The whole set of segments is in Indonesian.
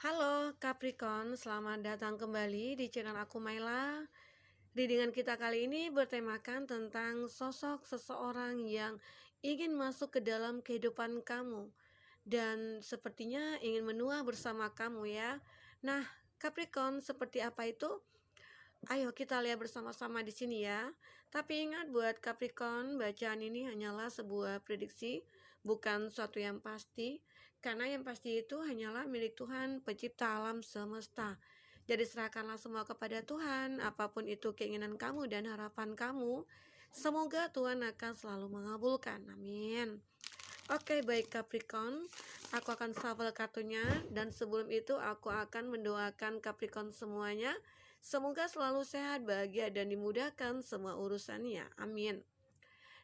Halo Capricorn, selamat datang kembali di channel aku Maila. Readingan kita kali ini bertemakan tentang sosok seseorang yang ingin masuk ke dalam kehidupan kamu dan sepertinya ingin menua bersama kamu ya. Nah, Capricorn seperti apa itu? Ayo kita lihat bersama-sama di sini ya. Tapi ingat buat Capricorn, bacaan ini hanyalah sebuah prediksi, bukan suatu yang pasti. Karena yang pasti itu hanyalah milik Tuhan, pencipta alam semesta. Jadi serahkanlah semua kepada Tuhan, apapun itu keinginan kamu dan harapan kamu. Semoga Tuhan akan selalu mengabulkan. Amin. Oke, baik Capricorn, aku akan shuffle kartunya dan sebelum itu aku akan mendoakan Capricorn semuanya. Semoga selalu sehat, bahagia dan dimudahkan semua urusannya. Amin.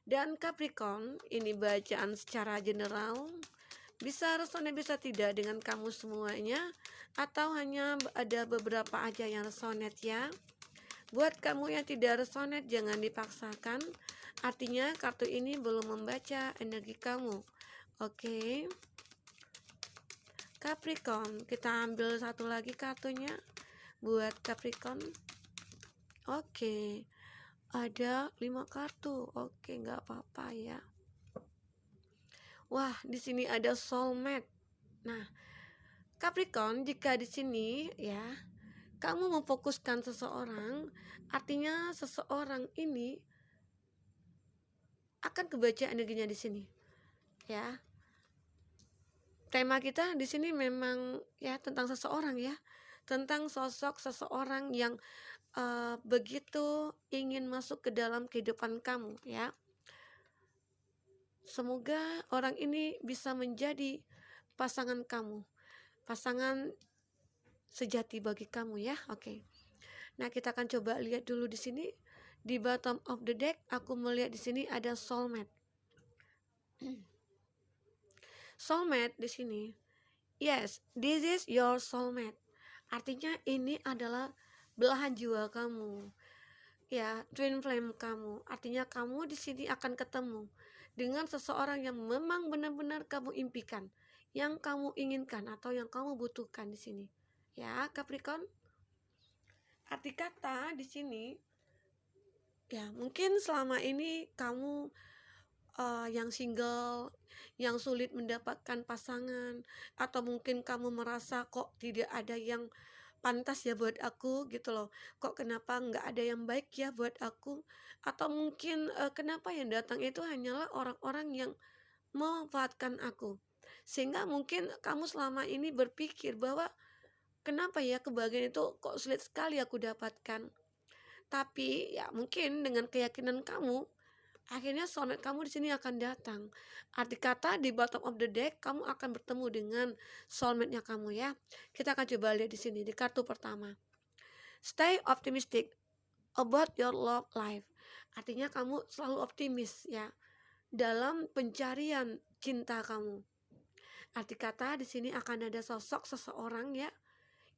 Dan Capricorn, ini bacaan secara general. Bisa resonate bisa tidak dengan kamu semuanya atau hanya ada beberapa aja yang resonate ya. Buat kamu yang tidak resonate jangan dipaksakan. Artinya kartu ini belum membaca energi kamu. Oke. Capricorn, kita ambil satu lagi kartunya buat Capricorn. Oke. Ada 5 kartu. Oke, nggak apa-apa ya. Wah, di sini ada soulmate. Nah, Capricorn, jika di sini ya, kamu memfokuskan seseorang, artinya seseorang ini akan kebaca energinya di sini. Ya. Tema kita di sini memang ya tentang seseorang ya. Tentang sosok seseorang yang begitu ingin masuk ke dalam kehidupan kamu ya. Semoga orang ini bisa menjadi pasangan kamu, pasangan sejati bagi kamu ya. Oke. Nah, kita akan coba lihat dulu di sini di bottom of the deck. Aku melihat di sini ada soulmate. Soulmate di sini. Yes, this is your soulmate. Artinya ini adalah belahan jiwa kamu. Ya, twin flame kamu. Artinya kamu di sini akan ketemu dengan seseorang yang memang benar-benar kamu impikan, yang kamu inginkan atau yang kamu butuhkan di sini. Ya, Capricorn. Arti kata di sini ya, mungkin selama ini kamu yang single, yang sulit mendapatkan pasangan, atau mungkin kamu merasa kok tidak ada yang pantas ya buat aku gitu loh. Kok kenapa nggak ada yang baik ya buat aku? Atau mungkin kenapa yang datang itu hanyalah orang-orang yang memanfaatkan aku. Sehingga mungkin kamu selama ini berpikir bahwa kenapa ya kebahagiaan itu kok sulit sekali aku dapatkan. Tapi ya mungkin dengan keyakinan kamu, akhirnya soulmate kamu di sini akan datang. Arti kata di bottom of the deck kamu akan bertemu dengan soulmate-nya kamu ya. Kita akan coba lihat di sini di kartu pertama. Stay optimistic about your love life. Artinya kamu selalu optimis ya dalam pencarian cinta kamu. Arti kata di sini akan ada sosok seseorang ya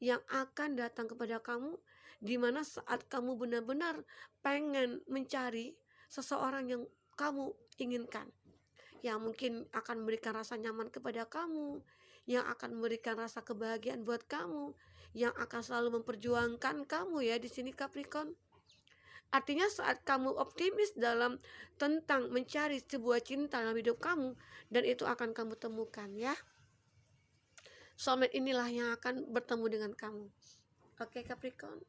yang akan datang kepada kamu di mana saat kamu benar-benar pengen mencari seseorang yang kamu inginkan, yang mungkin akan memberikan rasa nyaman kepada kamu, yang akan memberikan rasa kebahagiaan buat kamu, yang akan selalu memperjuangkan kamu ya di sini Capricorn. Artinya saat kamu optimis dalam tentang mencari sebuah cinta dalam hidup kamu, dan itu akan kamu temukan ya. Soulmate inilah yang akan bertemu dengan kamu. Oke Capricorn.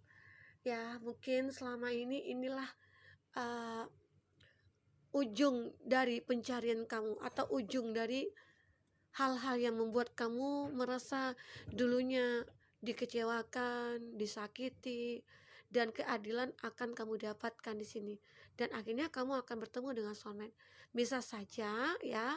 Ya mungkin selama ini inilah uh, ujung dari pencarian kamu atau ujung dari hal-hal yang membuat kamu merasa dulunya dikecewakan, disakiti, dan keadilan akan kamu dapatkan di sini. Dan akhirnya kamu akan bertemu dengan soulmate. Bisa saja ya,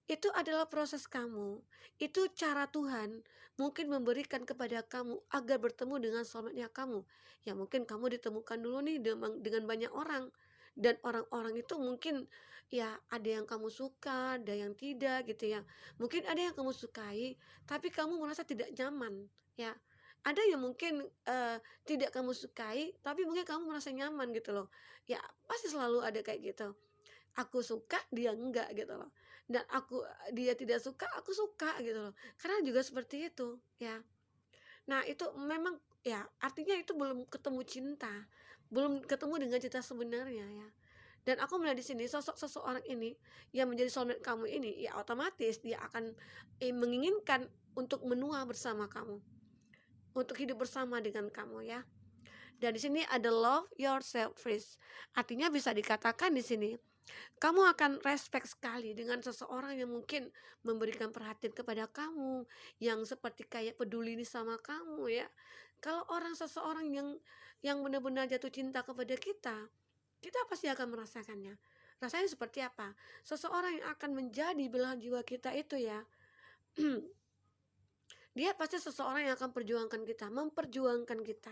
itu adalah proses kamu. Itu cara Tuhan mungkin memberikan kepada kamu agar bertemu dengan soulmate-nya kamu. Ya mungkin kamu ditemukan dulu nih dengan banyak orang. Dan orang-orang itu mungkin ya ada yang kamu suka, ada yang tidak gitu ya. Mungkin ada yang kamu sukai, tapi kamu merasa tidak nyaman ya. Ada yang mungkin tidak kamu sukai, tapi mungkin kamu merasa nyaman gitu loh. Ya pasti selalu ada kayak gitu. Aku suka, dia enggak gitu loh. Dan dia tidak suka, aku suka gitu loh. Karena juga seperti itu ya. Nah, itu memang ya artinya itu belum ketemu cinta, belum ketemu dengan cinta sebenarnya ya. Dan aku melihat di sini sosok seseorang ini yang menjadi soulmate kamu ini, ya otomatis dia akan, menginginkan untuk menua bersama kamu, untuk hidup bersama dengan kamu ya. Dan di sini ada love yourself first. Artinya bisa dikatakan di sini, kamu akan respect sekali dengan seseorang yang mungkin memberikan perhatian kepada kamu, yang seperti kayak peduli nih sama kamu ya. Kalau orang seseorang yang benar-benar jatuh cinta kepada kita pasti akan merasakannya. Rasanya seperti apa? Seseorang yang akan menjadi belahan jiwa kita itu ya, dia pasti seseorang yang akan perjuangkan kita, memperjuangkan kita.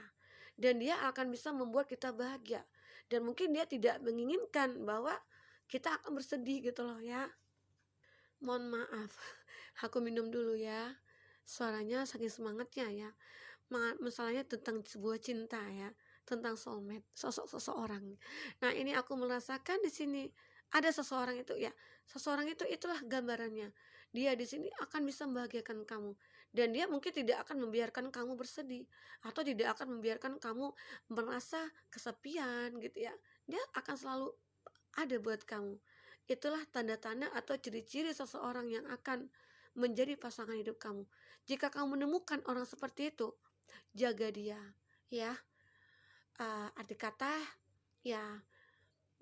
Dan dia akan bisa membuat kita bahagia. Dan mungkin dia tidak menginginkan bahwa kita akan bersedih gitu loh ya. Mohon maaf, aku minum dulu ya. Suaranya saking semangatnya ya. Masalahnya tentang sebuah cinta ya, tentang soulmate, sosok seseorang. Nah, ini aku merasakan di sini ada seseorang itu ya. Seseorang itu itulah gambarannya. Dia di sini akan bisa membahagiakan kamu dan dia mungkin tidak akan membiarkan kamu bersedih atau tidak akan membiarkan kamu merasa kesepian gitu ya. Dia akan selalu ada buat kamu. Itulah tanda-tanda atau ciri-ciri seseorang yang akan menjadi pasangan hidup kamu. Jika kamu menemukan orang seperti itu, jaga dia ya. Arti kata ya,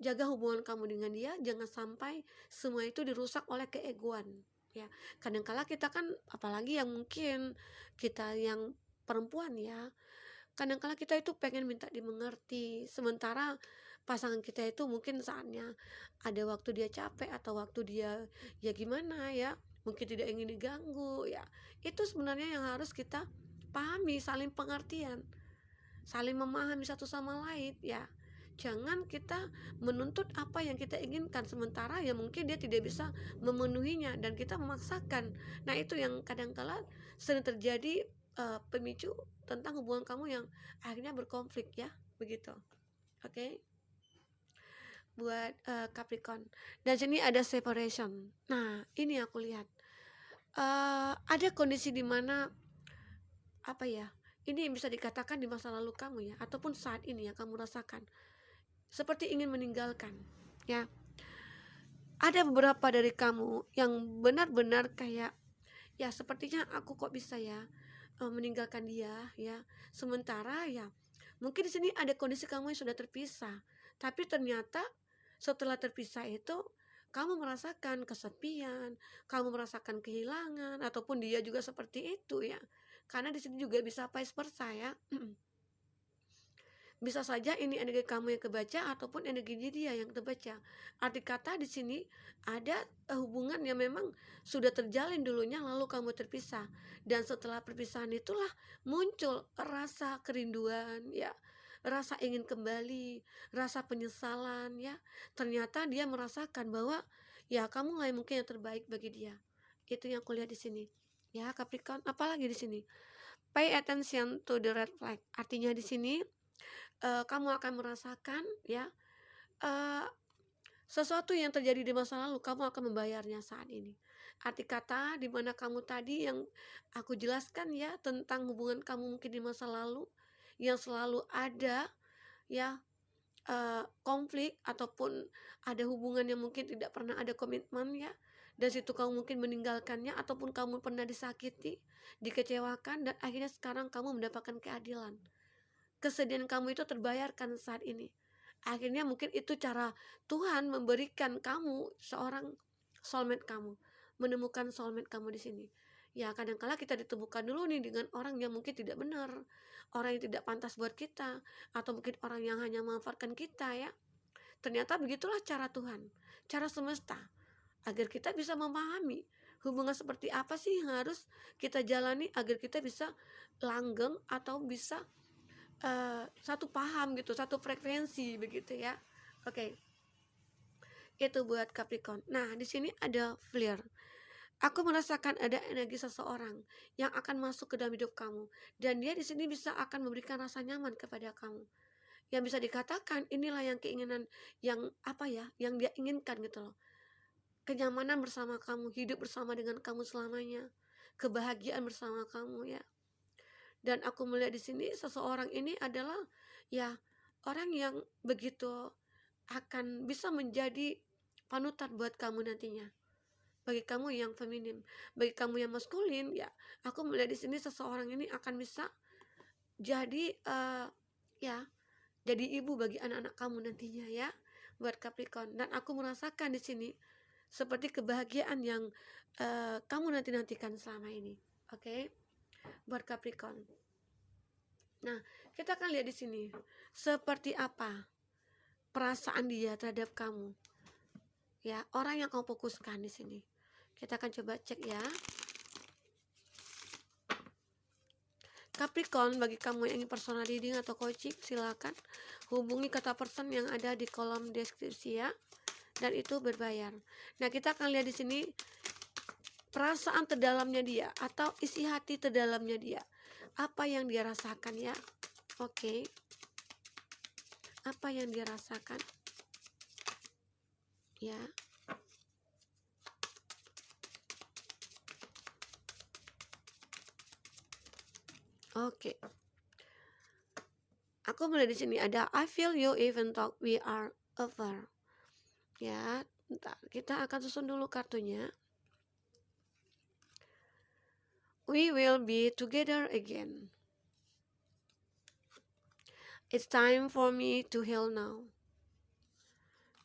jaga hubungan kamu dengan dia, jangan sampai semua itu dirusak oleh keegoan ya. Kadangkala kita kan, apalagi yang mungkin kita yang perempuan ya, kadangkala kita itu pengen minta dimengerti, sementara pasangan kita itu mungkin saatnya ada waktu dia capek atau waktu dia ya gimana ya, mungkin tidak ingin diganggu ya. Itu sebenarnya yang harus kita pahami, saling pengertian, saling memahami satu sama lain ya. Jangan kita menuntut apa yang kita inginkan sementara ya mungkin dia tidak bisa memenuhinya dan kita memaksakan. Nah, itu yang kadangkala sering terjadi, pemicu tentang hubungan kamu yang akhirnya berkonflik ya, begitu. Oke, buat, Capricorn. Dan sini ada separation. Nah, ini aku lihat, ada kondisi di mana apa ya, ini bisa dikatakan di masa lalu kamu ya, ataupun saat ini yang kamu rasakan seperti ingin meninggalkan ya. Ada beberapa dari kamu yang benar-benar kayak ya sepertinya aku kok bisa ya, meninggalkan dia ya. Sementara ya mungkin di sini ada kondisi kamu yang sudah terpisah, tapi ternyata setelah terpisah itu kamu merasakan kesepian, kamu merasakan kehilangan ataupun dia juga seperti itu ya. Karena di sini juga bisa vice versa ya. Bisa saja ini energi kamu yang kebaca ataupun energi dia yang terbaca. Arti kata di sini ada, hubungan yang memang sudah terjalin dulunya lalu kamu terpisah. Dan setelah perpisahan itulah muncul rasa kerinduan ya, rasa ingin kembali, rasa penyesalan ya. Ternyata dia merasakan bahwa ya kamu lah yang mungkin yang terbaik bagi dia. Itu yang kulihat di sini. Ya, Capricorn, apalagi di sini. Pay attention to the red flag. Artinya di sini kamu akan merasakan ya, eee, sesuatu yang terjadi di masa lalu kamu akan membayarnya saat ini. Arti kata di mana kamu tadi yang aku jelaskan ya tentang hubungan kamu mungkin di masa lalu yang selalu ada ya, konflik ataupun ada hubungan yang mungkin tidak pernah ada komitmen ya, dan situ kamu mungkin meninggalkannya ataupun kamu pernah disakiti, dikecewakan dan akhirnya sekarang kamu mendapatkan keadilan. Kesedihan kamu itu terbayarkan saat ini. Akhirnya mungkin itu cara Tuhan memberikan kamu seorang soulmate kamu, menemukan soulmate kamu di sini. Ya kadangkala kita ditemukan dulu nih dengan orang yang mungkin tidak benar, orang yang tidak pantas buat kita, atau mungkin orang yang hanya memanfaatkan kita ya. Ternyata begitulah cara Tuhan, cara semesta, agar kita bisa memahami hubungan seperti apa sih yang harus kita jalani agar kita bisa langgeng atau bisa satu paham gitu, satu frekuensi begitu ya. Oke, itu buat Capricorn. Nah, di sini ada flare. Aku merasakan ada energi seseorang yang akan masuk ke dalam hidup kamu dan dia di sini bisa akan memberikan rasa nyaman kepada kamu. Yang bisa dikatakan inilah yang keinginan yang apa ya, yang dia inginkan gitu loh. Kenyamanan bersama kamu, hidup bersama dengan kamu selamanya, kebahagiaan bersama kamu ya. Dan aku melihat di sini seseorang ini adalah ya orang yang begitu akan bisa menjadi panutan buat kamu nantinya. Bagi kamu yang feminim, bagi kamu yang maskulin, ya aku melihat di sini seseorang ini akan bisa jadi ya jadi ibu bagi anak-anak kamu nantinya ya, buat Capricorn. Dan aku merasakan di sini seperti kebahagiaan yang kamu nantikan selama ini. Oke, buat Capricorn. Nah, kita akan lihat di sini seperti apa perasaan dia terhadap kamu. Ya, orang yang kamu fokuskan di sini. Kita akan coba cek ya. Capricorn, bagi kamu yang ingin personal reading atau coaching, silakan hubungi kata person yang ada di kolom deskripsi ya. Dan itu berbayar. Nah, kita akan lihat di sini perasaan terdalamnya dia atau isi hati terdalamnya dia. Apa yang dia rasakan ya? Oke. Apa yang dia rasakan? Ya. Oke. Aku melihat di sini ada I feel you even though we are over. Ya, bentar, kita akan susun dulu kartunya. We will be together again. It's time for me to heal now.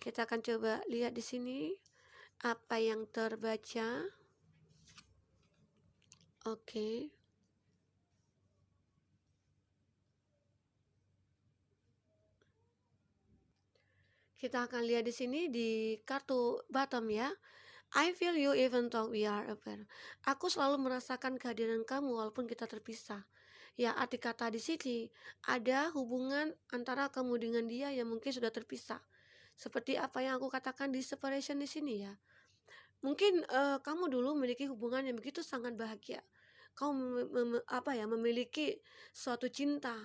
Kita akan coba lihat di sini apa yang terbaca. Oke. Kita akan lihat di sini di kartu bottom ya. I feel you even though we are apart. Aku selalu merasakan kehadiran kamu walaupun kita terpisah. Ya, arti kata di sini ada hubungan antara kamu dengan dia yang mungkin sudah terpisah. Seperti apa yang aku katakan di separation di sini ya. Mungkin kamu dulu memiliki hubungan yang begitu sangat bahagia. Kamu memiliki suatu cinta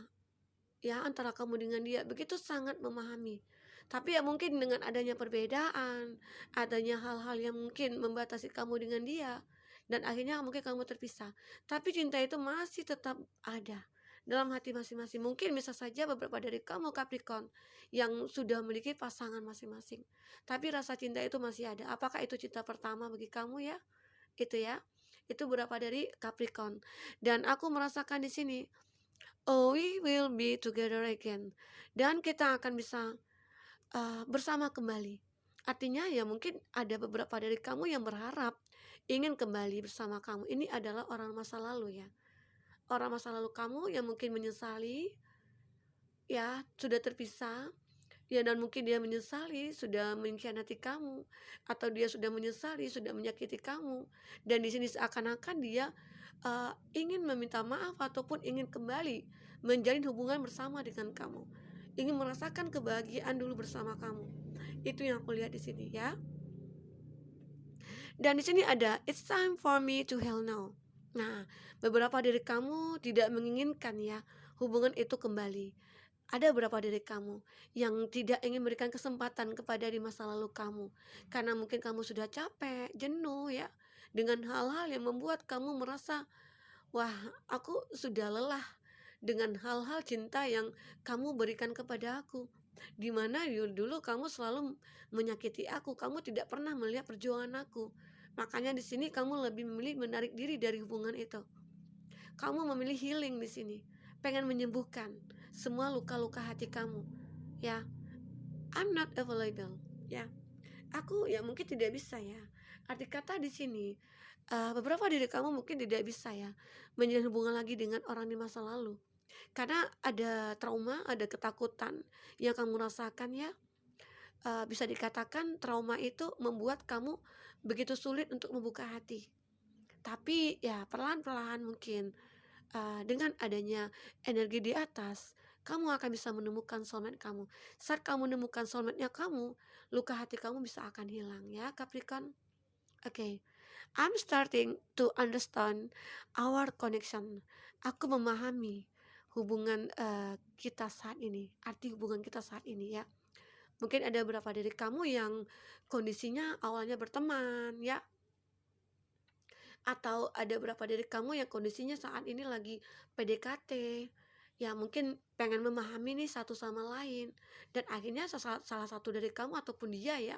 ya antara kamu dengan dia begitu sangat memahami. Tapi ya mungkin dengan adanya perbedaan, adanya hal-hal yang mungkin membatasi kamu dengan dia, dan akhirnya mungkin kamu terpisah. Tapi cinta itu masih tetap ada dalam hati masing-masing. Mungkin bisa saja beberapa dari kamu Capricorn yang sudah memiliki pasangan masing-masing, tapi rasa cinta itu masih ada. Apakah itu cinta pertama bagi kamu ya? Itu ya. Itu beberapa dari Capricorn. Dan aku merasakan di sini, oh, we will be together again. Dan kita akan bisa bersama kembali. Artinya ya mungkin ada beberapa dari kamu yang berharap ingin kembali bersama kamu. Ini adalah orang masa lalu ya. Orang masa lalu kamu yang mungkin menyesali ya sudah terpisah. Ya, dan mungkin dia menyesali sudah mengkhianati kamu, atau dia sudah menyesali sudah menyakiti kamu. Dan di sini seakan-akan dia ingin meminta maaf ataupun ingin kembali menjalin hubungan bersama dengan kamu, ingin merasakan kebahagiaan dulu bersama kamu. Itu yang aku lihat di sini ya. Dan di sini ada it's time for me to heal now. Nah, beberapa dari kamu tidak menginginkan ya hubungan itu kembali. Ada beberapa dari kamu yang tidak ingin memberikan kesempatan kepada di masa lalu kamu, karena mungkin kamu sudah capek, jenuh ya, dengan hal-hal yang membuat kamu merasa, wah, aku sudah lelah dengan hal-hal cinta yang kamu berikan kepada aku. Dimana dulu kamu selalu menyakiti aku, kamu tidak pernah melihat perjuangan aku. Makanya di sini kamu lebih memilih menarik diri dari hubungan itu. Kamu memilih healing di sini, pengen menyembuhkan semua luka-luka hati kamu. Ya, I'm not available. Ya, aku ya mungkin tidak bisa ya. Arti kata di sini, beberapa dari kamu mungkin tidak bisa ya menjalin hubungan lagi dengan orang di masa lalu. Karena ada trauma, ada ketakutan yang kamu rasakan ya. Bisa dikatakan trauma itu membuat kamu begitu sulit untuk membuka hati. Tapi ya perlahan-perlahan mungkin dengan adanya energi di atas, kamu akan bisa menemukan soulmate kamu. Saat kamu menemukan soulmate-nya kamu, luka hati kamu bisa akan hilang ya Capricorn. Oke, I'm starting to understand our connection. Aku memahami hubungan kita saat ini, arti hubungan kita saat ini ya. Mungkin ada beberapa dari kamu yang kondisinya awalnya berteman ya, Atau ada berapa dari kamu yang kondisinya saat ini lagi PDKT, ya mungkin pengen memahami nih satu sama lain, dan akhirnya salah satu dari kamu ataupun dia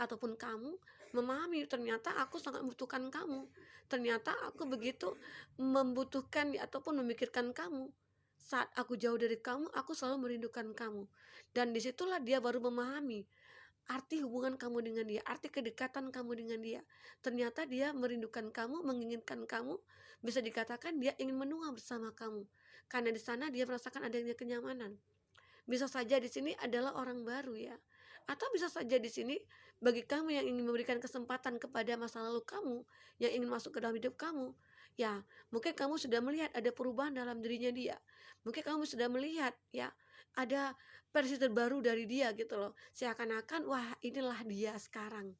ataupun kamu memahami, ternyata aku sangat membutuhkan kamu, ternyata aku begitu membutuhkan ataupun memikirkan kamu. Saat aku jauh dari kamu, aku selalu merindukan kamu. Dan disitulah dia baru memahami arti hubungan kamu dengan dia, arti kedekatan kamu dengan dia. Ternyata dia merindukan kamu, menginginkan kamu, bisa dikatakan dia ingin menua bersama kamu. Karena di sana dia merasakan adanya kenyamanan. Bisa saja di sini adalah orang baru ya. Atau bisa saja di sini bagi kamu yang ingin memberikan kesempatan kepada masa lalu kamu, yang ingin masuk ke dalam hidup kamu. Ya, mungkin kamu sudah melihat ada perubahan dalam dirinya dia. Mungkin kamu sudah melihat ya, ada versi terbaru dari dia gitu loh. Seakan-akan wah, inilah dia sekarang.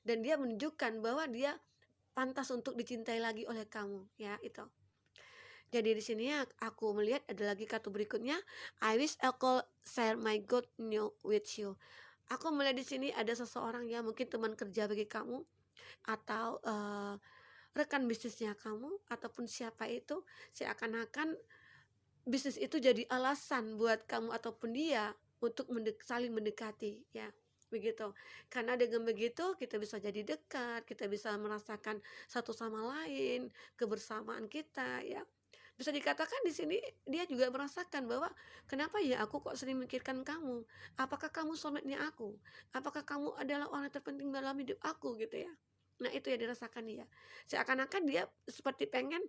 Dan dia menunjukkan bahwa dia pantas untuk dicintai lagi oleh kamu, ya itu. Jadi di sini ya aku melihat ada lagi kartu berikutnya. I wish I could share my good news with you. Aku melihat di sini ada seseorang yang mungkin teman kerja bagi kamu, atau rekan bisnisnya kamu, ataupun siapa itu, seakan-akan bisnis itu jadi alasan buat kamu ataupun dia untuk saling mendekati ya, begitu. Karena dengan begitu kita bisa jadi dekat, kita bisa merasakan satu sama lain, kebersamaan kita ya. Bisa dikatakan di sini dia juga merasakan bahwa, kenapa ya aku kok sering memikirkan kamu? Apakah kamu soulmate-nya aku? Apakah kamu adalah orang terpenting dalam hidup aku gitu ya? Nah, itu yang dirasakan dia. Seakan-akan dia seperti pengen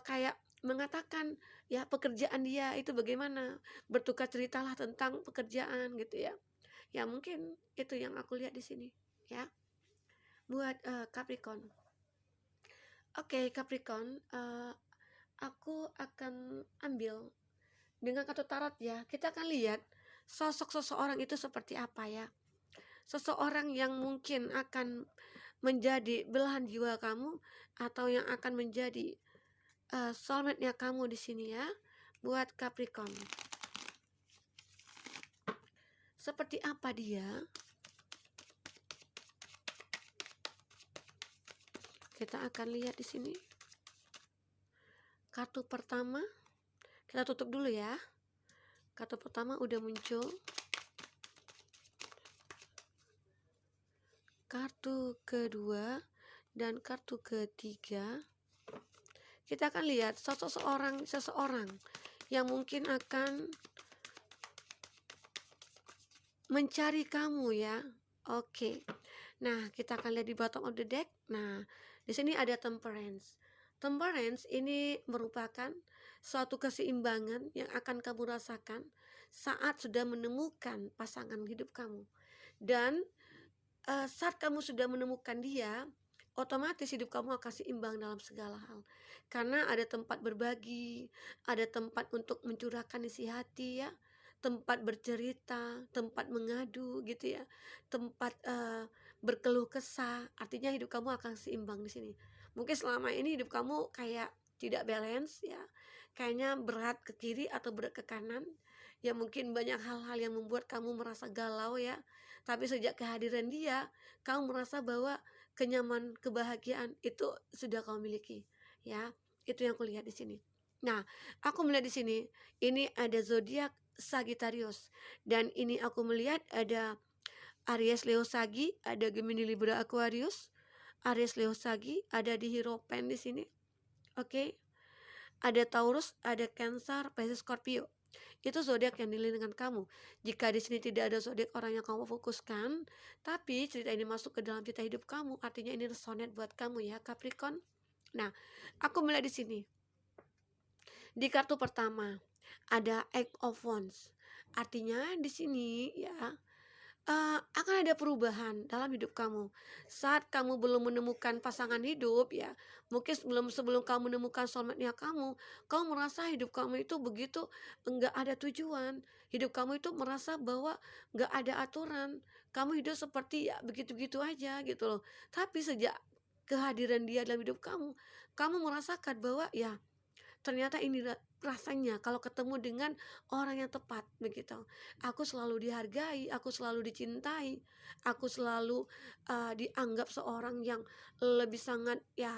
kayak mengatakan ya pekerjaan dia itu bagaimana, bertukar ceritalah tentang pekerjaan gitu ya. Ya mungkin itu yang aku lihat di sini ya, buat Capricorn. Oke, Capricorn, aku akan ambil dengan kartu tarot ya. Kita akan lihat sosok seseorang itu seperti apa ya. Seseorang yang mungkin akan menjadi belahan jiwa kamu, atau yang akan menjadi soulmate-nya kamu di sini ya, buat Capricorn. Seperti apa dia? Kita akan lihat di sini. Kartu pertama, kita tutup dulu ya. Kartu pertama udah muncul. Kartu kedua dan kartu ketiga. Kita akan lihat seseorang yang mungkin akan mencari kamu ya. Oke. Nah, kita akan lihat di bottom of the deck. Nah, di sini ada Temperance. Temperance ini merupakan suatu keseimbangan yang akan kamu rasakan saat sudah menemukan pasangan hidup kamu. Dan saat kamu sudah menemukan dia, otomatis hidup kamu akan seimbang dalam segala hal. Karena ada tempat berbagi, ada tempat untuk mencurahkan isi hati ya, tempat bercerita, tempat mengadu gitu ya, tempat berkeluh kesah. Artinya hidup kamu akan seimbang di sini. Mungkin selama ini hidup kamu kayak tidak balance ya, kayaknya berat ke kiri atau berat ke kanan. Ya mungkin banyak hal-hal yang membuat kamu merasa galau ya. Tapi sejak kehadiran dia, kamu merasa bahwa kenyamanan, kebahagiaan itu sudah kamu miliki ya. Itu yang aku lihat di sini. Nah, aku melihat di sini ini ada zodiak Sagittarius, dan ini aku melihat ada Aries, Leo, Sagi, ada Gemini, Libra, Aquarius. Aries, Leo, Sagi ada di Hierophant di sini. Oke. Ada Taurus, ada Cancer, Pisces, Scorpio. Itu zodiak yang dilihat dengan kamu. Jika di sini tidak ada zodiak orang yang kamu fokuskan, tapi cerita ini masuk ke dalam cerita hidup kamu, artinya ini resonate buat kamu ya, Capricorn. Nah, aku melihat di sini. Di kartu pertama ada Eight of Wands. Artinya di sini ya, akan ada perubahan dalam hidup kamu. Saat kamu belum menemukan pasangan hidup ya, mungkin sebelum kamu menemukan soulmate-nya kamu merasa hidup kamu itu begitu enggak ada tujuan. Hidup kamu itu merasa bahwa enggak ada aturan. Kamu hidup seperti ya begitu-begitu aja gitu loh. Tapi sejak kehadiran dia dalam hidup kamu merasakan bahwa ya, ternyata ini rasanya kalau ketemu dengan orang yang tepat begitu. Aku selalu dihargai, aku selalu dicintai, aku selalu dianggap seorang yang lebih sangat ya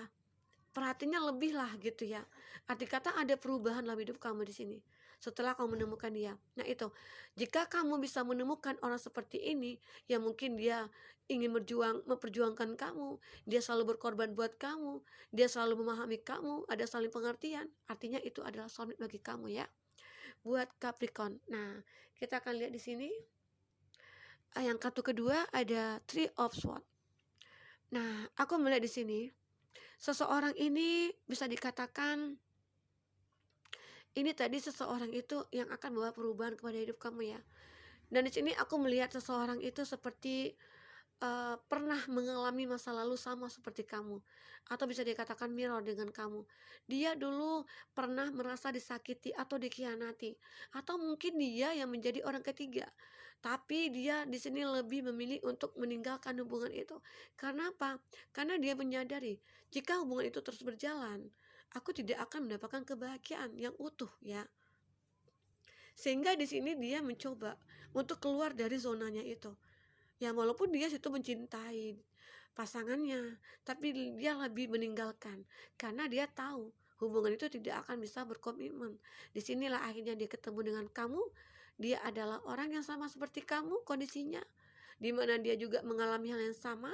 perhatiannya lebih lah gitu ya. Arti kata ada perubahan dalam hidup kamu di sini setelah kamu menemukan dia. Nah itu, jika kamu bisa menemukan orang seperti ini, yang mungkin dia ingin memperjuangkan kamu, dia selalu berkorban buat kamu, dia selalu memahami kamu, ada saling pengertian, artinya itu adalah soulmate bagi kamu ya, buat Capricorn. Nah, kita akan lihat di sini, yang kartu kedua ada Three of Swords. Nah, aku melihat di sini, seseorang ini bisa dikatakan ini tadi seseorang itu yang akan membawa perubahan kepada hidup kamu ya. Dan di sini aku melihat seseorang itu seperti pernah mengalami masa lalu sama seperti kamu, atau bisa dikatakan mirror dengan kamu. Dia dulu pernah merasa disakiti atau dikhianati, atau mungkin dia yang menjadi orang ketiga. Tapi dia di sini lebih memilih untuk meninggalkan hubungan itu. Karena apa? Karena dia menyadari jika hubungan itu terus berjalan, aku tidak akan mendapatkan kebahagiaan yang utuh ya. Sehingga di sini dia mencoba untuk keluar dari zonanya itu. Ya walaupun dia situ mencintai pasangannya, tapi dia lebih meninggalkan karena dia tahu hubungan itu tidak akan bisa berkomitmen. Disinilah akhirnya dia ketemu dengan kamu. Dia adalah orang yang sama seperti kamu kondisinya, di mana dia juga mengalami hal yang sama,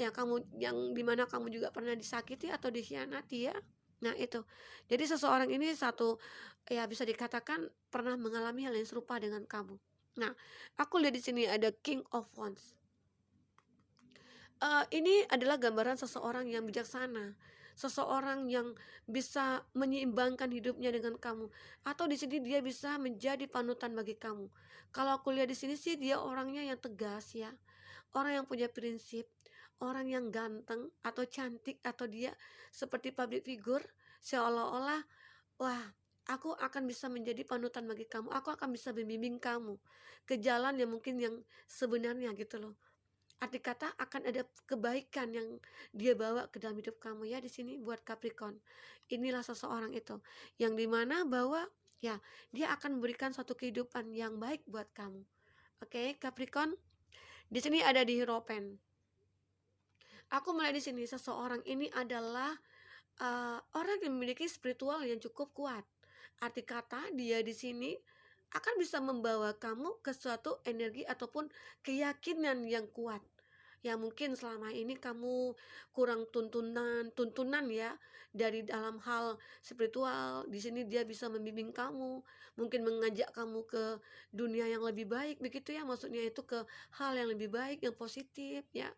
yang dimana kamu juga pernah disakiti atau dikhianati ya. Nah itu, jadi seseorang ini satu ya bisa dikatakan pernah mengalami hal yang serupa dengan kamu. Nah, aku lihat di sini ada King of Wands. Ini adalah gambaran seseorang yang bijaksana, seseorang yang bisa menyeimbangkan hidupnya dengan kamu, atau di sini dia bisa menjadi panutan bagi kamu. Kalau aku lihat di sini sih dia orangnya yang tegas ya, orang yang punya prinsip, orang yang ganteng atau cantik, atau dia seperti public figure, seolah-olah, wah, aku akan bisa menjadi panutan bagi kamu, aku akan bisa membimbing kamu ke jalan yang mungkin yang sebenarnya gitu loh. Arti kata akan ada kebaikan yang dia bawa ke dalam hidup kamu ya di sini buat Capricorn. Inilah seseorang itu yang dimana bahwa ya dia akan memberikan suatu kehidupan yang baik buat kamu. Oke, Capricorn. Di sini ada di Hierophant. Aku melihat di sini seseorang ini adalah orang yang memiliki spiritual yang cukup kuat. Arti kata dia di sini akan bisa membawa kamu ke suatu energi ataupun keyakinan yang kuat. Ya mungkin selama ini kamu kurang tuntunan ya dari dalam hal spiritual. Di sini dia bisa membimbing kamu, mungkin mengajak kamu ke dunia yang lebih baik begitu ya, maksudnya itu ke hal yang lebih baik, yang positif ya.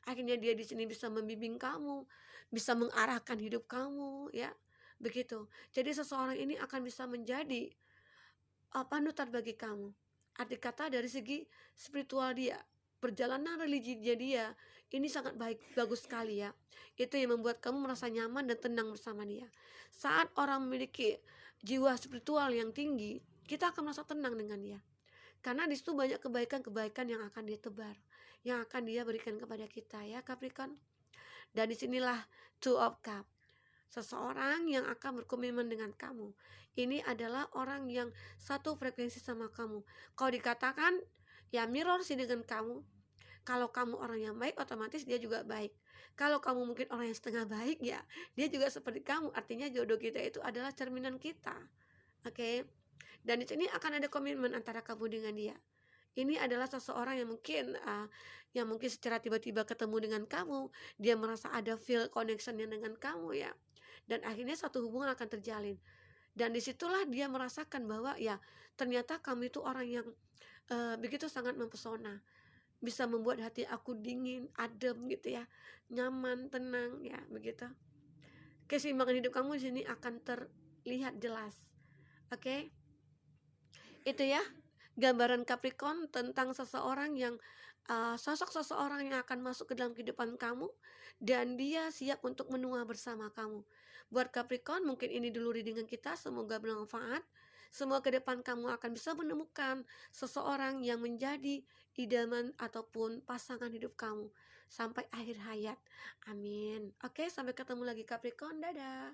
Akhirnya dia di sini bisa membimbing kamu, bisa mengarahkan hidup kamu ya. Begitu. Jadi seseorang ini akan bisa menjadi panutan bagi kamu. Arti kata dari segi spiritual dia, perjalanan religinya dia, ini sangat baik, bagus sekali ya. Itu yang membuat kamu merasa nyaman dan tenang bersama dia. Saat orang memiliki jiwa spiritual yang tinggi, kita akan merasa tenang dengan dia. Karena di situ banyak kebaikan-kebaikan yang akan dia tebar, yang akan dia berikan kepada kita ya Capricorn. Dan disinilah Two of Cup. Seseorang yang akan berkomitmen dengan kamu. Ini adalah orang yang satu frekuensi sama kamu. Kalau dikatakan ya mirror sih dengan kamu. Kalau kamu orang yang baik, otomatis dia juga baik. Kalau kamu mungkin orang yang setengah baik, ya dia juga seperti kamu. Artinya jodoh kita itu adalah cerminan kita. Oke. Dan di sini akan ada komitmen antara kamu dengan dia. Ini adalah seseorang yang mungkin secara tiba-tiba ketemu dengan kamu, dia merasa ada feel connection dengan kamu ya. Dan akhirnya satu hubungan akan terjalin. Dan disitulah dia merasakan bahwa ya ternyata kamu itu orang yang begitu sangat mempesona, bisa membuat hati aku dingin, adem gitu ya, nyaman, tenang ya begitu. Keseimbangan hidup kamu di sini akan terlihat jelas. Oke? Itu ya gambaran Capricorn tentang seseorang yang sosok seseorang yang akan masuk ke dalam kehidupan kamu dan dia siap untuk menua bersama kamu. Buat Capricorn, mungkin ini dulu readingan kita, semoga bermanfaat. Semua ke depan kamu akan bisa menemukan seseorang yang menjadi idaman ataupun pasangan hidup kamu sampai akhir hayat. Amin. Oke, sampai ketemu lagi Capricorn. Dadah.